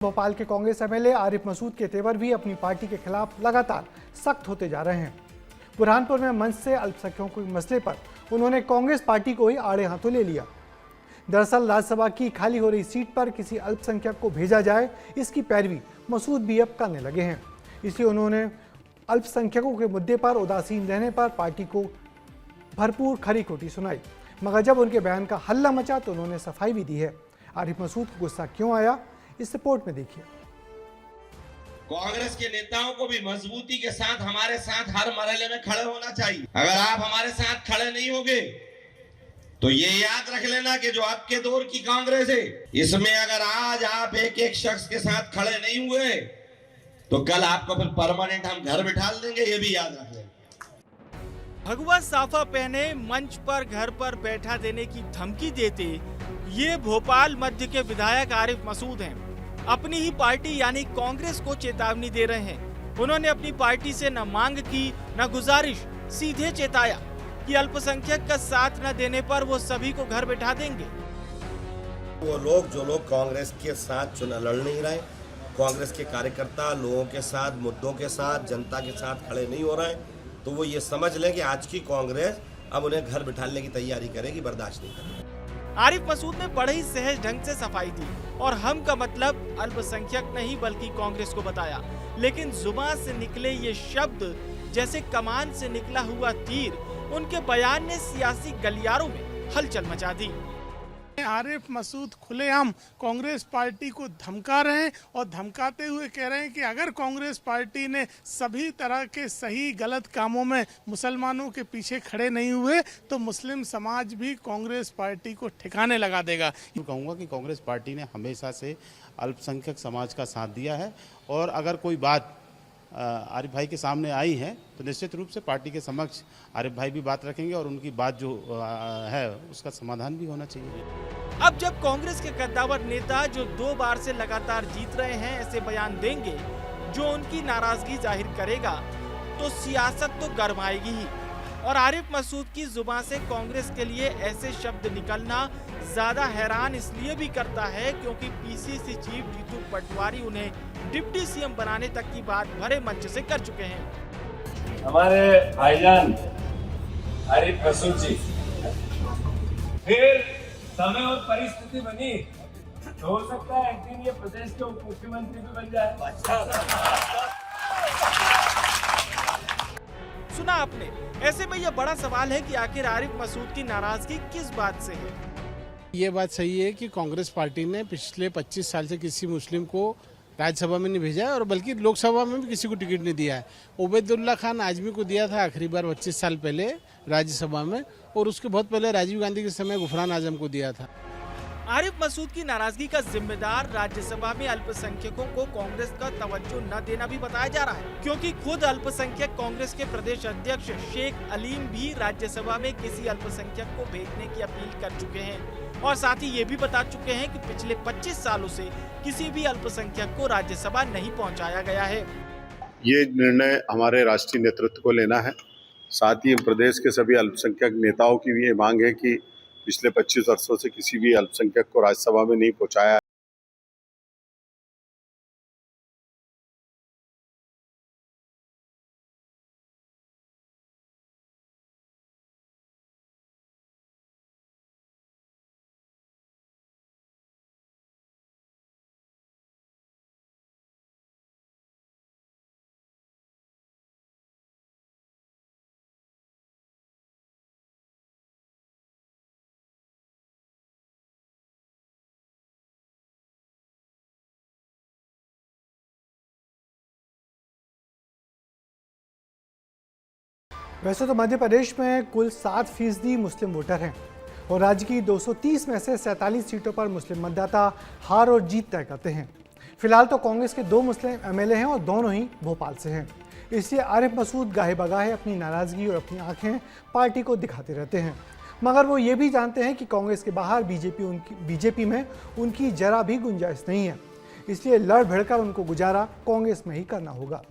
भोपाल के कांग्रेस एमएलए आरिफ मसूद के तेवर भी अपनी पार्टी के खिलाफ लगातार सख्त होते जा रहे हैं। बुरहानपुर में मंच से अल्पसंख्यकों के मसले पर उन्होंने कांग्रेस पार्टी को ही आड़े हाथों ले लिया। दरअसल राज्यसभा की खाली हो रही सीट पर किसी अल्पसंख्यक को भेजा जाए, इसकी पैरवी मसूद भी अब करने लगे हैं। इसलिए उन्होंने अल्पसंख्यकों के मुद्दे पर उदासीन रहने पर पार्टी को भरपूर खरी खोटी सुनाई, मगर जब उनके बयान का हल्ला मचा तो उन्होंने सफाई भी दी है। आरिफ मसूद को गुस्सा क्यों आया, इस रिपोर्ट में देखिए। कांग्रेस के नेताओं को भी मजबूती के साथ हमारे साथ हर मरहले में खड़े होना चाहिए। अगर आप हमारे साथ खड़े नहीं होगे तो ये याद रख लेना कि जो आपके दौर की कांग्रेस है, इसमें अगर आज आप एक एक शख्स के साथ खड़े नहीं हुए तो कल आपको फिर परमानेंट हम घर बिठा देंगे, ये भी याद रख लेना। भगवा साफा पहने मंच पर घर पर बैठा देने की धमकी देते ये भोपाल मध्य के विधायक आरिफ मसूद हैं। अपनी ही पार्टी यानी कांग्रेस को चेतावनी दे रहे हैं। उन्होंने अपनी पार्टी से न मांग की न गुजारिश, सीधे चेताया कि अल्पसंख्यक का साथ न देने पर वो सभी को घर बैठा देंगे। वो लोग जो लोग कांग्रेस के साथ चुनाव लड़ नहीं रहे, कांग्रेस के कार्यकर्ता लोगों के साथ, मुद्दों के साथ, जनता के साथ खड़े नहीं हो रहे, तो वो ये समझ लें कि आज की कांग्रेस अब उन्हें घर बिठाने की तैयारी करेगी, बर्दाश्त नहीं करेगी। आरिफ मसूद ने बड़े ही सहज ढंग से सफाई दी और हम का मतलब अल्पसंख्यक नहीं बल्कि कांग्रेस को बताया, लेकिन जुबान से निकले ये शब्द जैसे कमान से निकला हुआ तीर, उनके बयान ने सियासी गलियारों में हलचल मचा दी। आरिफ मसूद खुलेआम कांग्रेस पार्टी को धमका रहे हैं और धमकाते हुए कह रहे हैं कि अगर कांग्रेस पार्टी ने सभी तरह के सही गलत कामों में मुसलमानों के पीछे खड़े नहीं हुए तो मुस्लिम समाज भी कांग्रेस पार्टी को ठिकाने लगा देगा। कहूँगा कि कांग्रेस पार्टी ने हमेशा से अल्पसंख्यक समाज का साथ दिया है और अगर कोई बात आरिफ भाई के सामने आई है तो निश्चित रूप से पार्टी के समक्ष आरिफ भाई भी बात रखेंगे और उनकी बात जो है उसका समाधान भी होना चाहिए। अब जब कांग्रेस के कद्दावर नेता जो 2 बार से लगातार जीत रहे हैं ऐसे बयान देंगे जो उनकी नाराजगी जाहिर करेगा तो सियासत तो गरमाएगी ही। और आरिफ मसूद की जुबान से कांग्रेस के लिए ऐसे शब्द निकलना ज्यादा हैरान इसलिए भी करता है क्योंकि पीसीसी चीफ जीतू पटवारी उन्हें डिप्टी सीएम बनाने तक की बात भरे मंच से कर चुके हैं। हमारे भाईजान आरिफ मसूद जी, फिर समय और परिस्थिति बनी तो हो सकता है एक दिन ये प्रदेश के उप मुख्यमंत्री भी बन जाए। सुना आपने, ऐसे में यह बड़ा सवाल है कि आखिर आरिफ मसूद की नाराजगी किस बात से है। ये बात सही है कि कांग्रेस पार्टी ने पिछले 25 साल से किसी मुस्लिम को राज्यसभा में नहीं भेजा है और बल्कि लोकसभा में भी किसी को टिकट नहीं दिया है। उबैदुल्ला खान आजमी को दिया था आखिरी बार 25 साल पहले राज्यसभा में, और उसके बहुत पहले राजीव गांधी के समय गुफरान आजम को दिया था। आरिफ मसूद की नाराजगी का जिम्मेदार राज्यसभा में अल्पसंख्यकों को कांग्रेस का तवज्जो न देना भी बताया जा रहा है, क्योंकि खुद अल्पसंख्यक कांग्रेस के प्रदेश अध्यक्ष शेख अलीम भी राज्यसभा में किसी अल्पसंख्यक को भेजने की अपील कर चुके हैं और साथ ही ये भी बता चुके हैं कि पिछले 25 सालों से किसी भी अल्पसंख्यक को राज्यसभा नहीं पहुंचाया गया है। ये निर्णय हमारे राष्ट्रीय नेतृत्व को लेना है। साथ ही प्रदेश के सभी अल्पसंख्यक नेताओं की भी ये मांग है कि पिछले 25 वर्षों से किसी भी अल्पसंख्यक को राज्यसभा में नहीं पहुंचाया। वैसे तो मध्य प्रदेश में कुल 7% मुस्लिम वोटर हैं और राज्य की 230 में से 47 सीटों पर मुस्लिम मतदाता हार और जीत तय करते हैं। फिलहाल तो कांग्रेस के 2 मुस्लिम एमएलए हैं और दोनों ही भोपाल से हैं। इसलिए आरिफ मसूद गाहे बगाहे अपनी नाराजगी और अपनी आंखें पार्टी को दिखाते रहते हैं, मगर वो ये भी जानते हैं कि कांग्रेस के बाहर बीजेपी में उनकी जरा भी गुंजाइश नहीं है। इसलिए लड़ भिड़कर उनको गुजारा कांग्रेस में ही करना होगा।